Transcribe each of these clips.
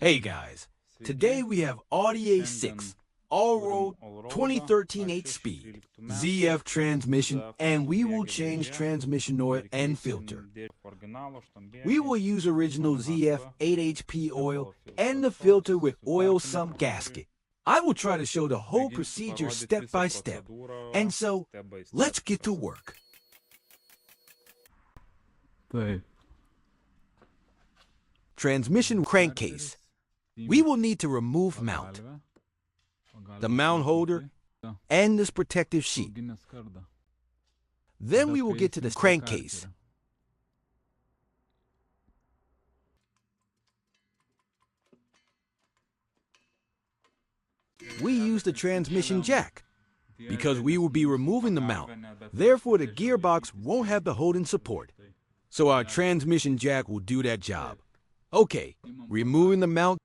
Hey guys, today we have Audi A6 all-road 2013 8-speed ZF transmission, and we will change transmission oil and filter. We will use original ZF 8HP oil and the filter with oil sump gasket. I will try to show the whole procedure step by step, and so let's get to work. Transmission crankcase. We will need to remove mount, the mount holder, and this protective sheet. Then we will get to the crankcase. We use the transmission jack because we will be removing the mount. Therefore, the gearbox won't have the holding support. So our transmission jack will do that job. Okay, removing the mount.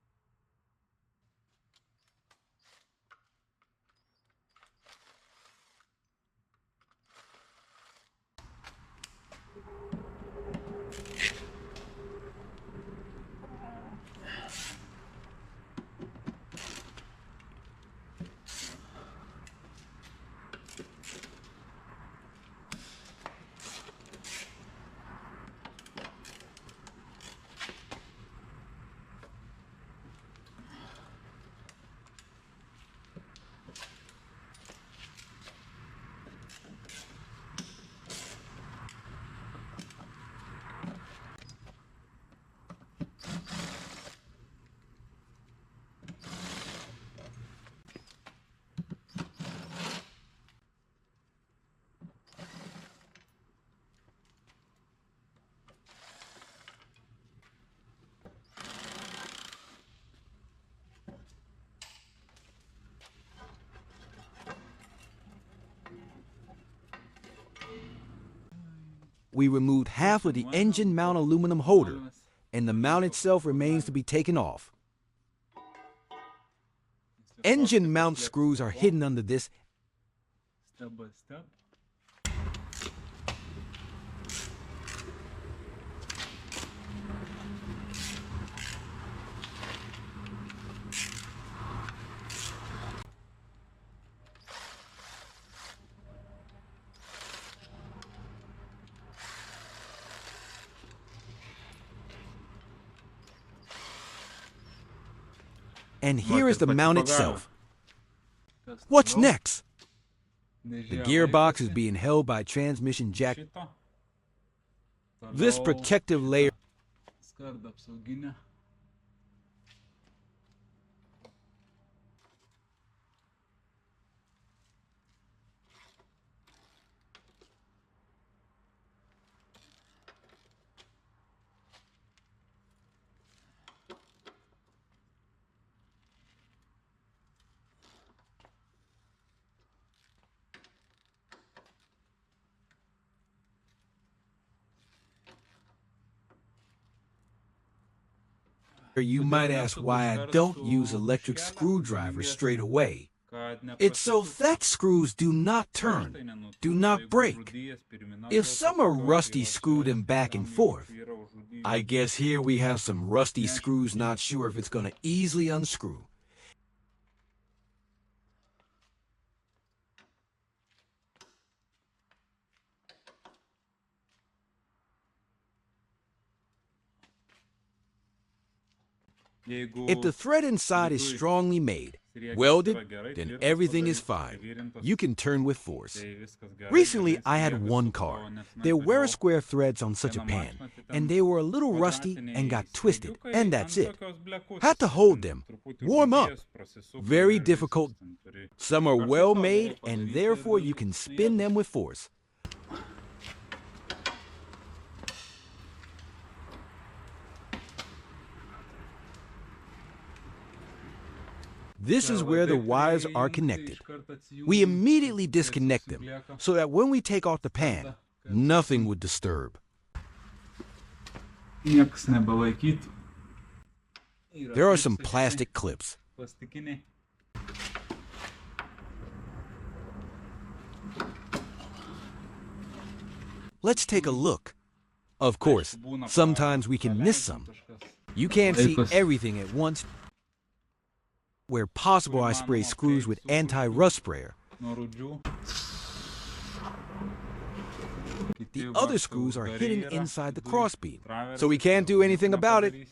We removed half of the engine mount aluminum holder, and the mount itself remains to be taken off. Engine mount screws are hidden under this. And here is the mount itself. What's next? The gearbox is being held by transmission jack. This protective layer. You might ask why I don't use electric screwdrivers straight away. It's so that screws do not turn, do not break. If some are rusty, screw them back and forth. I guess here we have some rusty screws, not sure if it's going to easily unscrew. If the thread inside is strongly made, welded, then everything is fine. You can turn with force. Recently, I had one car. There were square threads on such a pan, and they were a little rusty and got twisted, and that's it. Had to hold them, warm up. Very difficult. Some are well made, and therefore you can spin them with force. This is where the wires are connected. We immediately disconnect them so that when we take off the pan, nothing would disturb. There are some plastic clips. Let's take a look. Of course, sometimes we can miss some. You can't see everything at once. Where possible, I spray screws with anti-rust sprayer. The other screws are hidden inside the crossbeam, so we can't do anything about it.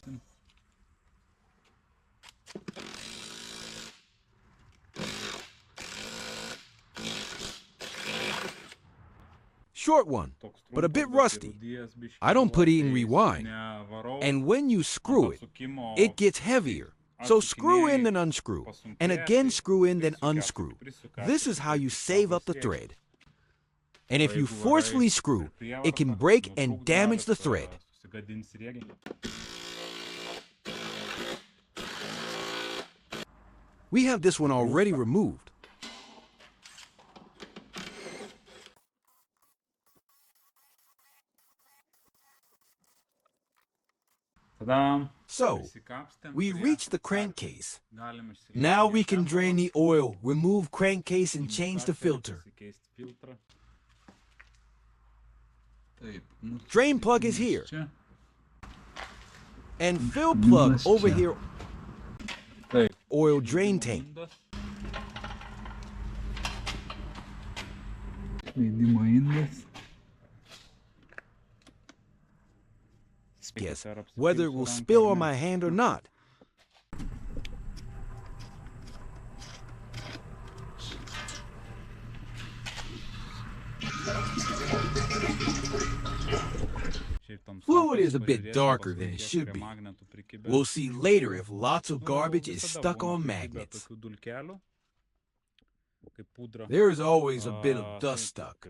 Short one, but a bit rusty. I don't put it in rewind. And when you screw it, it gets heavier. So screw in then unscrew, and again screw in then unscrew. This is how you save up the thread. And if you forcefully screw, it can break and damage the thread. We have this one already removed. So, we reached the crankcase. Now we can drain the oil, remove crankcase, and change the filter. Drain plug is here. And fill plug over here. Oil drain tank. Yes, whether it will spill on my hand or not. Fluid is a bit darker than it should be. We'll see later if lots of garbage is stuck on magnets. There is always a bit of dust stuck,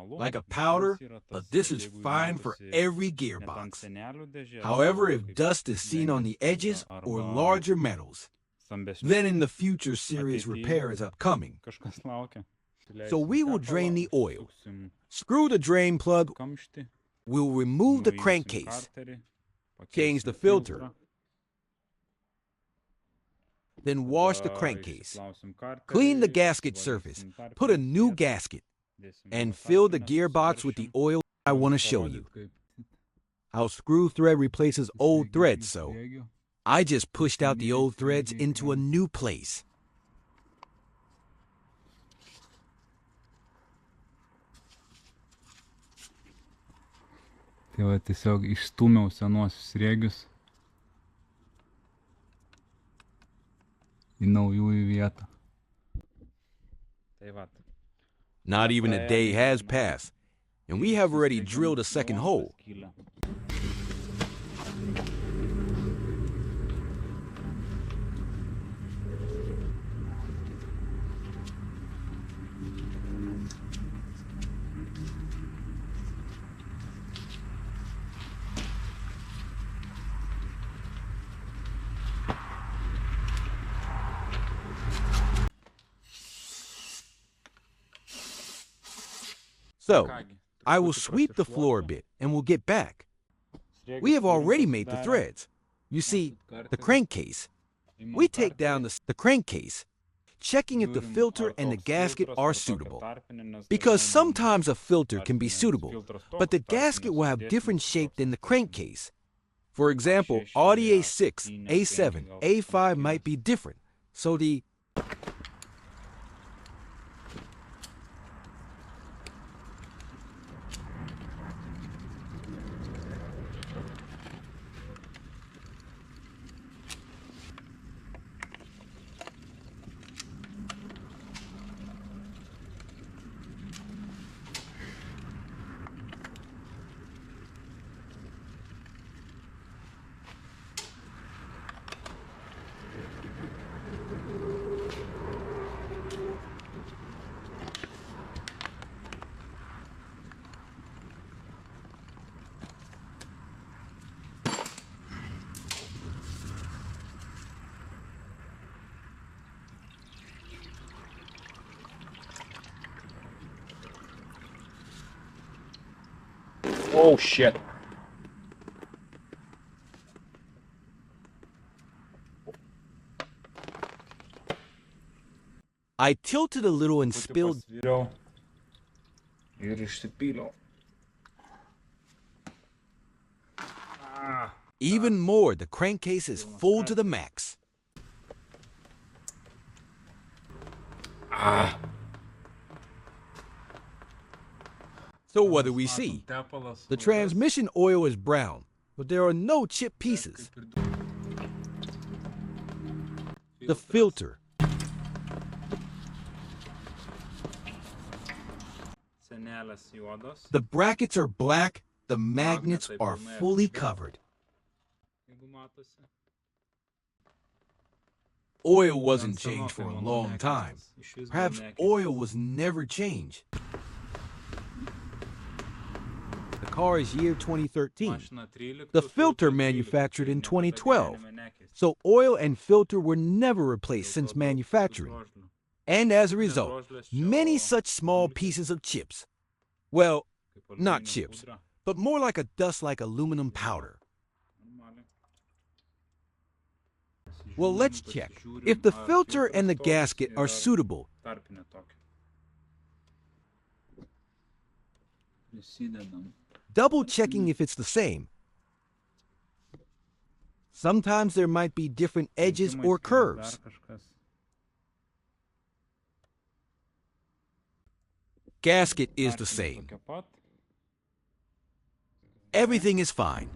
like a powder, but this is fine for every gearbox. However, if dust is seen on the edges or larger metals, then in the future serious repair is upcoming. So we will drain the oil, screw the drain plug, we'll remove the crankcase, change the filter, then wash the crankcase, clean the gasket surface, put a new gasket, and fill the gearbox with the oil I want to show you. Our screw thread replaces old threads, so I just pushed out the old threads into a new place. Tai va, tiesiog išstūmiau senuosius sriegius į naujųjų vietą. Not even a day has passed, and we have already drilled a second hole. So, I will sweep the floor a bit and we'll get back. We have already made the threads. You see, the crankcase. We take down the crankcase, checking if the filter and the gasket are suitable. Because sometimes a filter can be suitable, but the gasket will have different shape than the crankcase. For example, Audi A6, A7, A5 might be different, so the Oh shit. I tilted a little and spilled. Even more, the crankcase is full to the max. So what do we see? The transmission oil is brown, but there are no chip pieces. The filter. The brackets are black, the magnets are fully covered. Oil wasn't changed for a long time. Perhaps oil was never changed. The car is year 2013. The filter manufactured in 2012. So oil and filter were never replaced since manufacturing. And as a result, many such small pieces of chips. Well, not chips, but more like a dust like aluminum powder. Well, let's check if the filter and the gasket are suitable. Double checking if it's the same. Sometimes there might be different edges or curves. Gasket is the same. Everything is fine.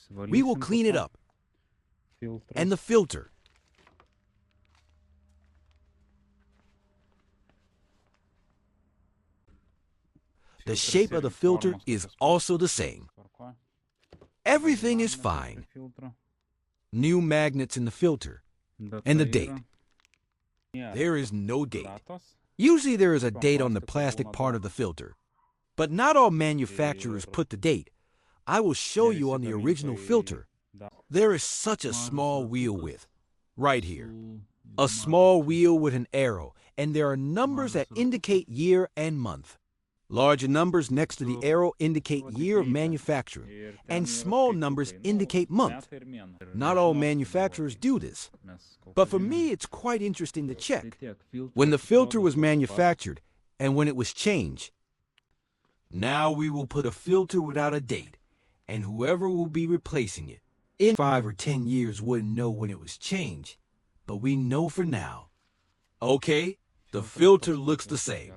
We will clean it up. And the filter. The shape of the filter is also the same. Everything is fine. New magnets in the filter. And the date. There is no date. Usually there is a date on the plastic part of the filter. But not all manufacturers put the date. I will show you on the original filter. There is such a small wheel width. Right here. A small wheel with an arrow. And there are numbers that indicate year and month. Large numbers next to the arrow indicate year of manufacturing, and small numbers indicate month. Not all manufacturers do this, but for me it's quite interesting to check when the filter was manufactured and when it was changed. Now we will put a filter without a date, and whoever will be replacing it in 5 or 10 years wouldn't know when it was changed, but we know for now. Okay, the filter looks the same.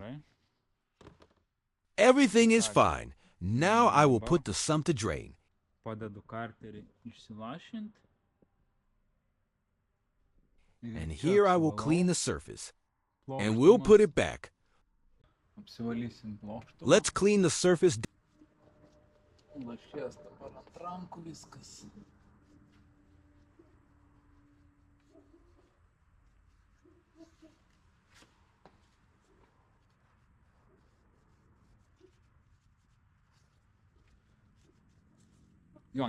Everything is fine. Now I will put the sump to drain. And here I will clean the surface. And we'll put it back. Let's clean the surface.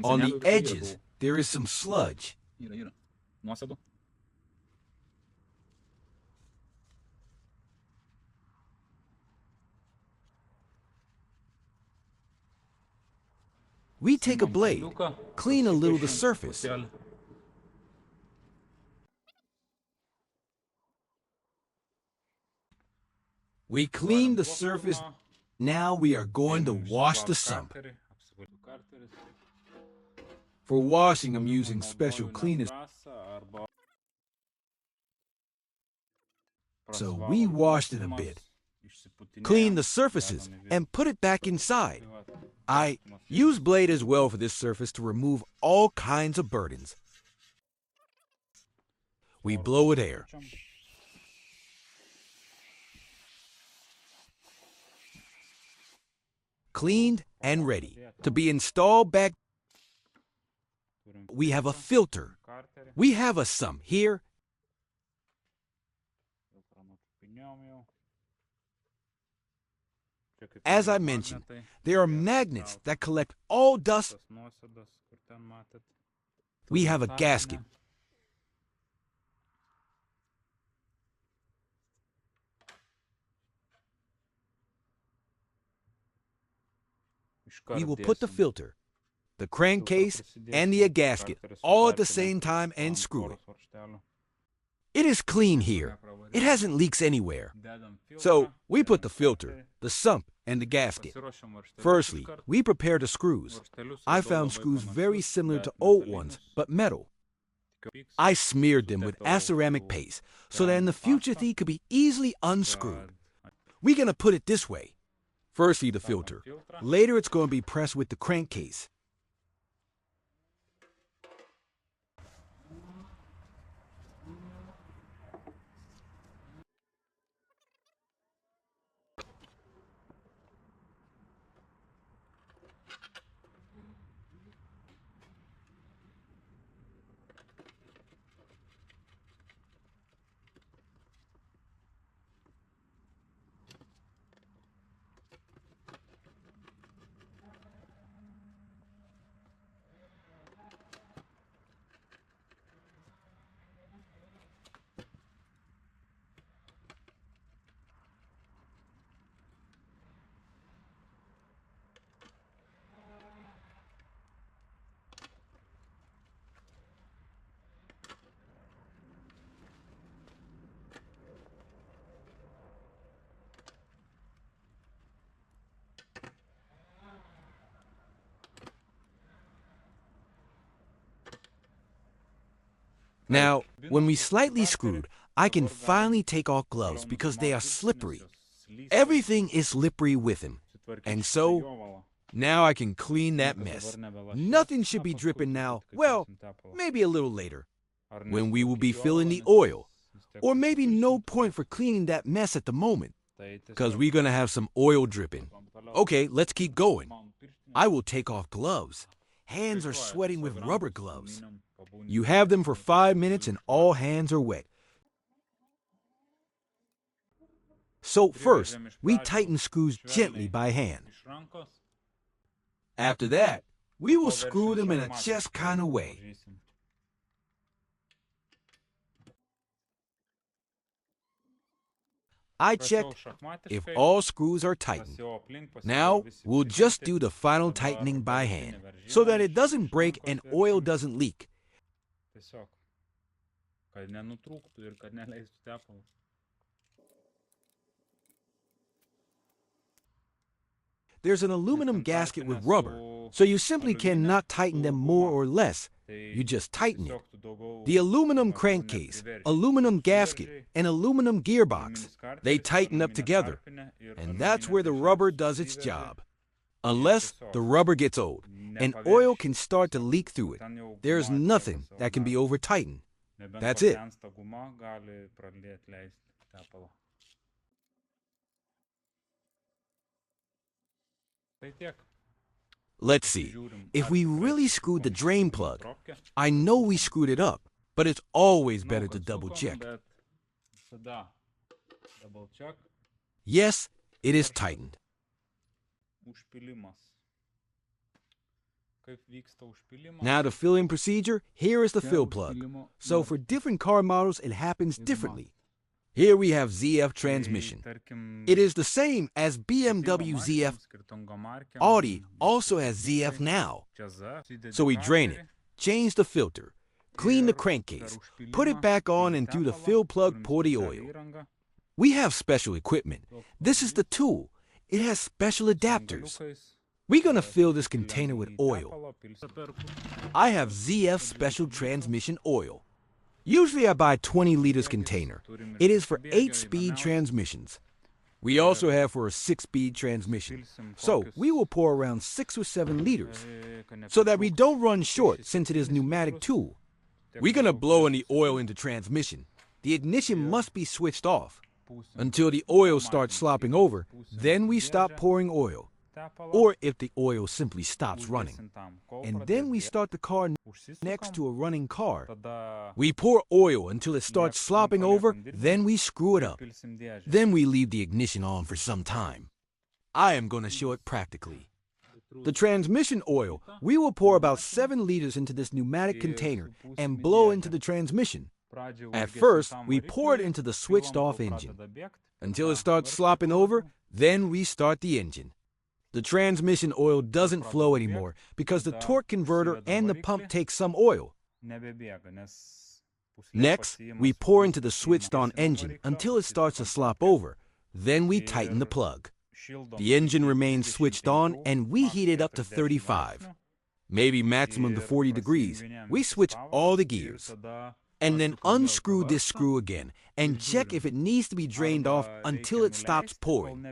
On the edges, there is some sludge. We take a blade, clean a little the surface. We clean the surface. Now we are going to wash the sump. For washing, I'm using special cleaners. So we washed it a bit, cleaned the surfaces, and put it back inside. I use blade as well for this surface to remove all kinds of burdens. We blow with air. Cleaned and ready to be installed back. We have a filter. We have a sump here. As I mentioned, there are magnets that collect all dust. We have a gasket. We will put the filter, the crankcase, and the gasket all at the same time and screw it. It is clean here. It hasn't leaks anywhere. So we put the filter, the sump, and the gasket. Firstly, we prepare the screws. I found screws very similar to old ones, but metal. I smeared them with ceramic paste so that in the future they could be easily unscrewed. We're going to put it this way. Firstly, the filter. Later, it's going to be pressed with the crankcase. Now, when we slightly screwed, I can finally take off gloves because they are slippery. Everything is slippery with them. And so, now I can clean that mess. Nothing should be dripping now. Well, maybe a little later, when we will be filling the oil. Or maybe no point for cleaning that mess at the moment, because we're going to have some oil dripping. Okay, let's keep going. I will take off gloves. Hands are sweating with rubber gloves. You have them for 5 minutes and all hands are wet. So first, we tighten screws gently by hand. After that, we will screw them in a chest kind of way. I checked if all screws are tightened. Now, we'll just do the final tightening by hand so that it doesn't break and oil doesn't leak. There's an aluminum gasket with rubber, so you simply cannot tighten them more or less. You just tighten it. The aluminum crankcase, aluminum gasket, and aluminum gearbox, they tighten up together, and that's where the rubber does its job. Unless the rubber gets old, and oil can start to leak through it, there's nothing that can be over-tightened. That's it. Let's see. If we really screwed the drain plug, I know we screwed it up, but it's always better to double check. Yes, it is tightened. Now the filling procedure, here is the fill plug. So for different car models, it happens differently. Here we have ZF transmission. It is the same as BMW ZF. Audi also has ZF now. So we drain it, change the filter, clean the crankcase, put it back on, and through the fill plug pour the oil. We have special equipment. This is the tool. It has special adapters. We're going to fill this container with oil. I have ZF special transmission oil. Usually I buy 20 liters container. It is for 8-speed transmissions. We also have for a 6-speed transmission. So we will pour around 6 or 7 liters so that we don't run short since it is pneumatic tool. We're going to blow in the oil into transmission. The ignition must be switched off until the oil starts slopping over. Then we stop pouring oil. Or if the oil simply stops running. And then we start the car next to a running car. We pour oil until it starts slopping over, then we screw it up. Then we leave the ignition on for some time. I am going to show it practically. The transmission oil, we will pour about 7 liters into this pneumatic container and blow into the transmission. At first, we pour it into the switched off engine. Until it starts slopping over, then we start the engine. The transmission oil doesn't flow anymore because the torque converter and the pump take some oil. Next, we pour into the switched-on engine until it starts to slop over. Then we tighten the plug. The engine remains switched on and we heat it up to 35, maybe maximum to 40 degrees. We switch all the gears and then unscrew this screw again and check if it needs to be drained off until it stops pouring.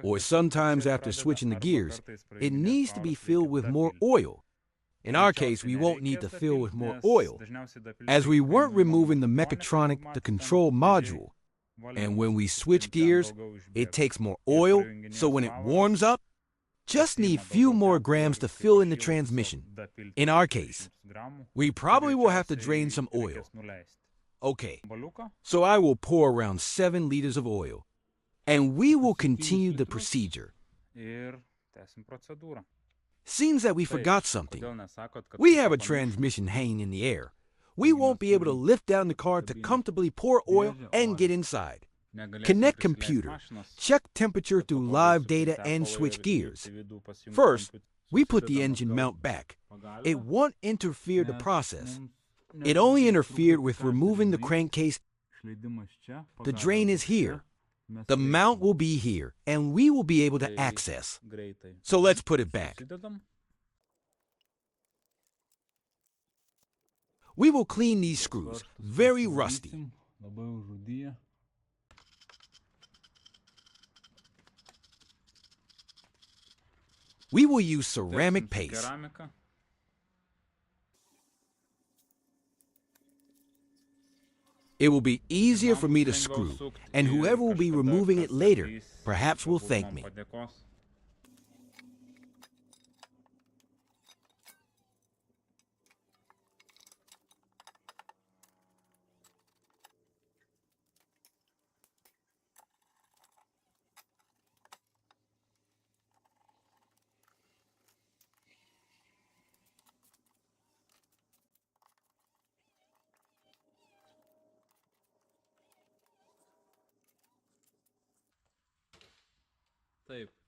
Or sometimes after switching the gears, it needs to be filled with more oil. In our case, we won't need to fill with more oil, as we weren't removing the mechatronic, the control module. And when we switch gears, it takes more oil, so when it warms up, just need few more grams to fill in the transmission. In our case, we probably will have to drain some oil. Okay, so I will pour around 7 liters of oil, and we will continue the procedure. Seems that we forgot something. We have a transmission hanging in the air. We won't be able to lift down the car to comfortably pour oil and get inside. Connect computer, check temperature through live data and switch gears. First, we put the engine mount back. It won't interfere the process. It only interfered with removing the crankcase. The drain is here. The mount will be here, and we will be able to access. So let's put it back. We will clean these screws, very rusty. We will use ceramic paste. It will be easier for me to screw, and whoever will be removing it later perhaps will thank me.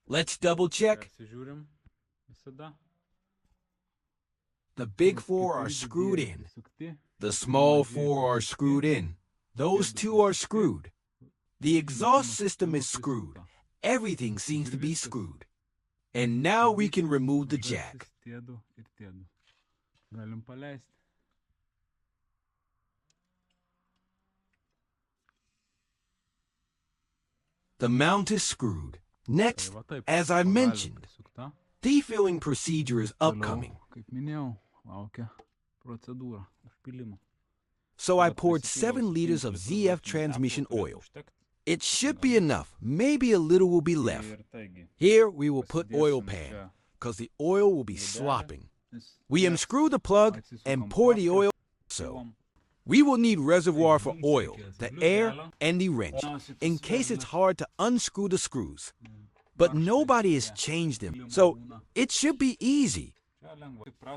Let's double check. The big 4 are screwed in. The small 4 are screwed in. Those 2 are screwed. The exhaust system is screwed. Everything seems to be screwed. And now we can remove the jack. The mount is screwed. Next, as I mentioned, defilling procedure is upcoming. So I poured 7 liters of ZF transmission oil. It should be enough. Maybe a little will be left. Here we will put oil pan, because the oil will be slopping. We unscrew the plug and pour the oil. So we will need reservoir for oil, the air, and the wrench, in case it's hard to unscrew the screws. But nobody has changed them, so it should be easy.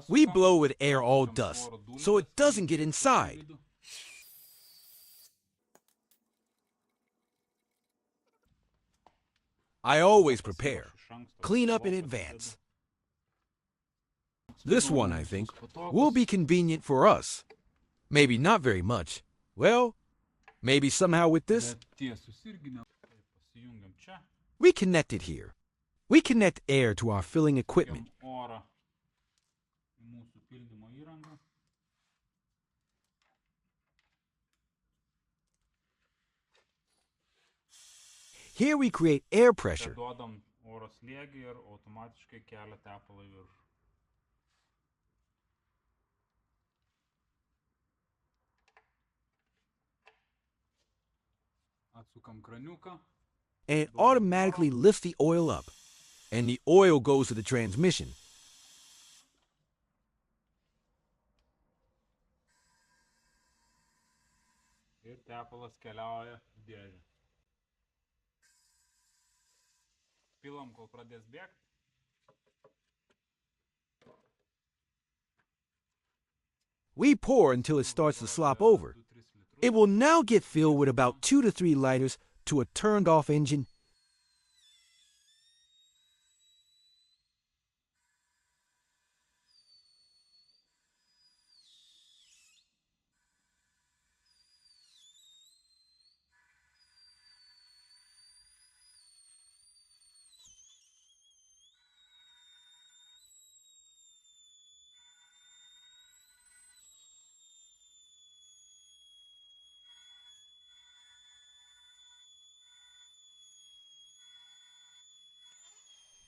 We blow with air all dust, so it doesn't get inside. I always prepare, clean up in advance. This one, I think, will be convenient for us. Maybe not very much. Well, maybe somehow with this. We connect it here. We connect air to our filling equipment. Here we create air pressure. And it automatically lifts the oil up, and the oil goes to the transmission. We pour until it starts to slop over. It will now get filled with about 2 to 3 liters to a turned-off engine.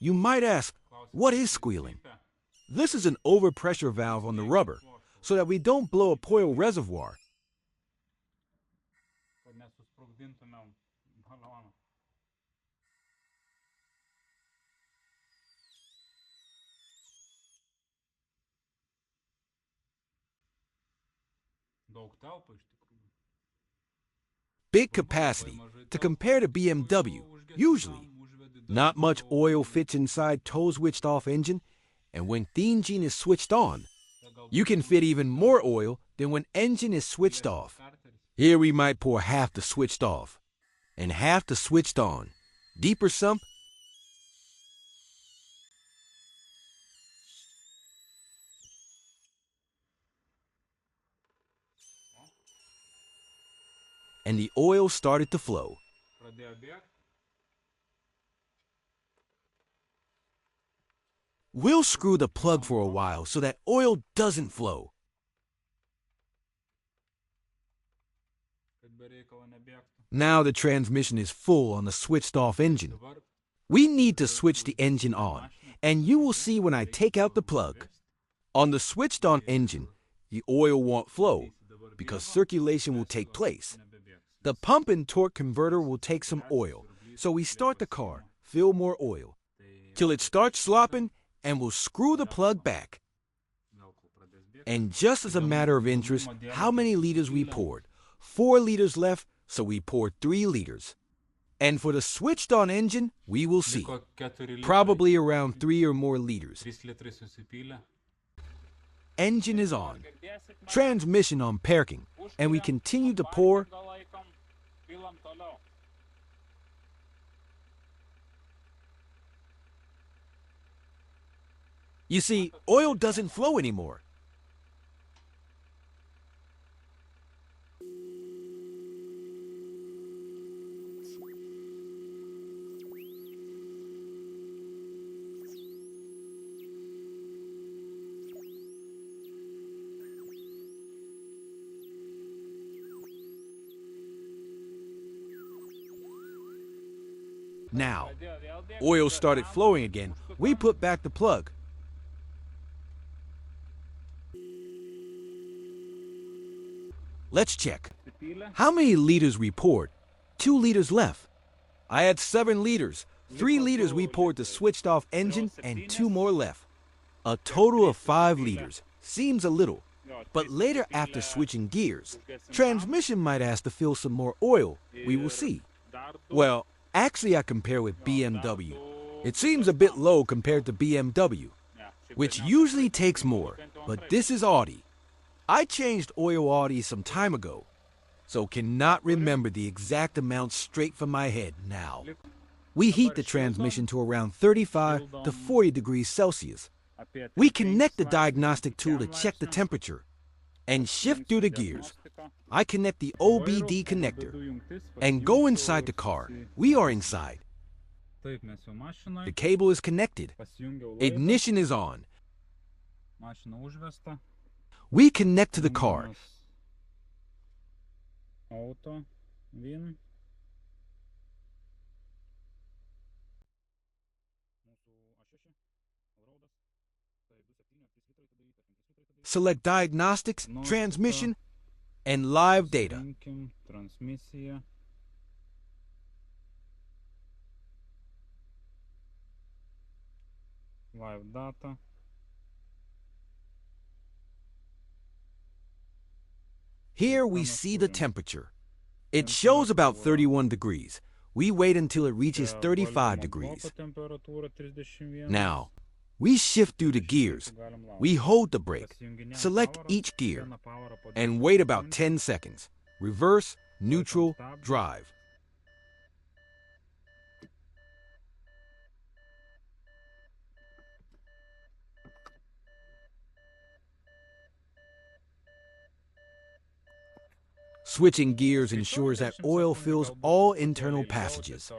You might ask, what is squealing? This is an overpressure valve on the rubber, so that we don't blow up oil reservoir. Big capacity to compare to BMW, usually. Not much oil fits inside toe-switched off engine, and when the engine is switched on, you can fit even more oil than when engine is switched off. Here we might pour half the switched off and half the switched on. Deeper sump, and the oil started to flow. We'll screw the plug for a while so that oil doesn't flow. Now the transmission is full on the switched off engine. We need to switch the engine on, and you will see when I take out the plug. On the switched on engine, the oil won't flow because circulation will take place. The pump and torque converter will take some oil, so we start the car, fill more oil, till it starts slopping, and we'll screw the plug back. And just as a matter of interest, how many liters we poured? 4 liters left, so we poured 3 liters. And for the switched on engine, we will see. Probably around 3 or more liters. Engine is on. Transmission on parking, and we continue to pour. You see, oil doesn't flow anymore. Now, oil started flowing again. We put back the plug. Let's check. How many liters we poured? 2 liters left. I had 7 liters. 3 liters we poured the switched off engine and 2 more left. A total of 5 liters. Seems a little. But later after switching gears, transmission might ask to fill some more oil. We will see. Well, actually I compare with BMW. It seems a bit low compared to BMW, which usually takes more, but this is Audi. I changed oil Audi some time ago, so cannot remember the exact amount straight from my head now. We heat the transmission to around 35 to 40 degrees Celsius. We connect the diagnostic tool to check the temperature and shift through the gears. I connect the OBD connector and go inside the car. We are inside. The cable is connected. Ignition is on. We connect to the car. Select diagnostics, transmission, and live data. Live data. Here we see the temperature. It shows about 31 degrees. We wait until it reaches 35 degrees. Now, we shift through the gears. We hold the brake, select each gear, and wait about 10 seconds. Reverse, neutral, drive. Switching gears ensures that oil fills all internal passages.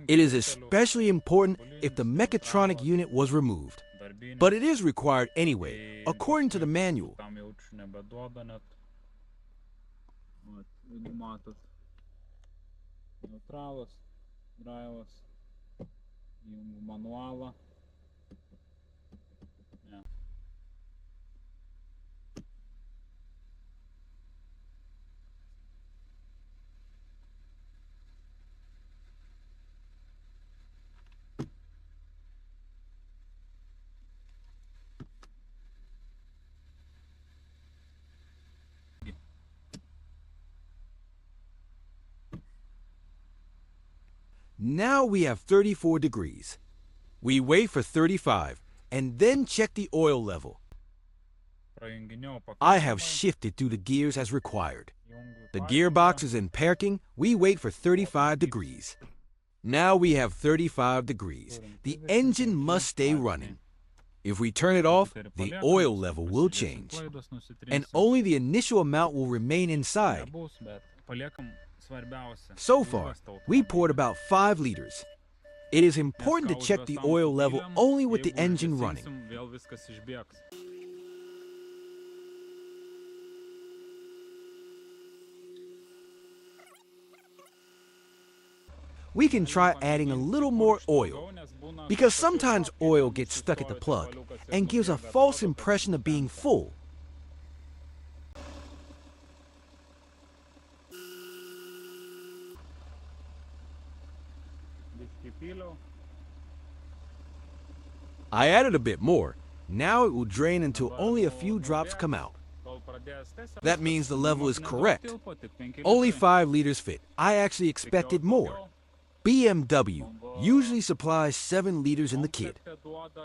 It is especially important if the mechatronic unit was removed. But it is required anyway, according to the manual. Įjungiu manualą. Ne. Now we have 34 degrees. We wait for 35 and then check the oil level. Prajunginėjau I have pakankamai. shifted through the gears as required. Įjungiu The padangą. gearbox is in parking. We wait for 35 degrees. Now we have 35 degrees. The engine must stay running. If we turn it off, the oil level will change, and only the initial amount will remain inside. Nebus, bet paliekam svarbiausia. So far, we poured about 5 liters. It is important to check the oil level only with the engine running. Vėl viskas išbėgs. We can try adding a little more oil, because sometimes oil gets stuck at the plug and gives a false impression of being full. I added a bit more. Now it will drain until only a few drops come out. That means the level is correct. Only 5 liters fit. I actually expected more. BMW usually supplies 7 liters in the kit,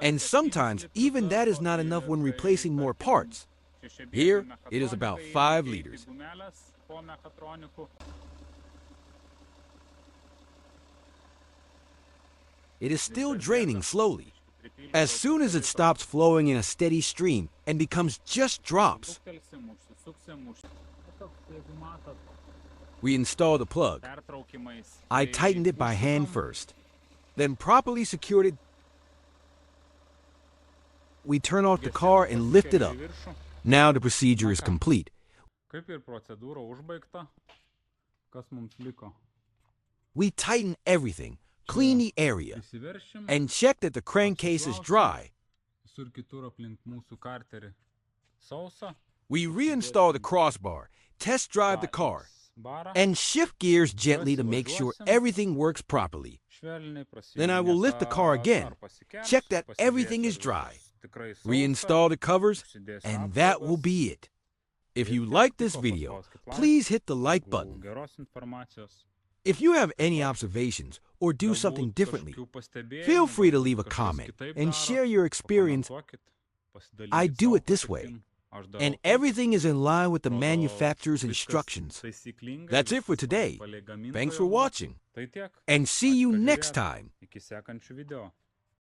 and sometimes even that is not enough when replacing more parts. Here, it is about 5 liters. It is still draining slowly. As soon as it stops flowing in a steady stream and becomes just drops, we install the plug. I tightened it by hand first, then properly secured it. We turn off the car and lift it up. Now the procedure is complete. Kaip ir procedūra užbaigta. Kas mums liko? We tighten everything, clean the area, Įsiveršim. and check that the crankcase is dry. Visur kitur aplink mūsų karterį sausa. We reinstall the crossbar, test drive the car, Barą. and shift gears gently to make sure everything works properly. Švelniai prasidėjo. Then I will lift the car again, check that everything is dry, reinstall the covers, and that will be it. If you like this video, please hit the like button. Geros informacijos. If you have any observations or do something differently, feel free to leave a comment and share your experience. I do it this way, and everything is in line with the manufacturer's instructions. That's it for today. Thanks for watching, Tai tiek. and see you next time. Iki sekančių video.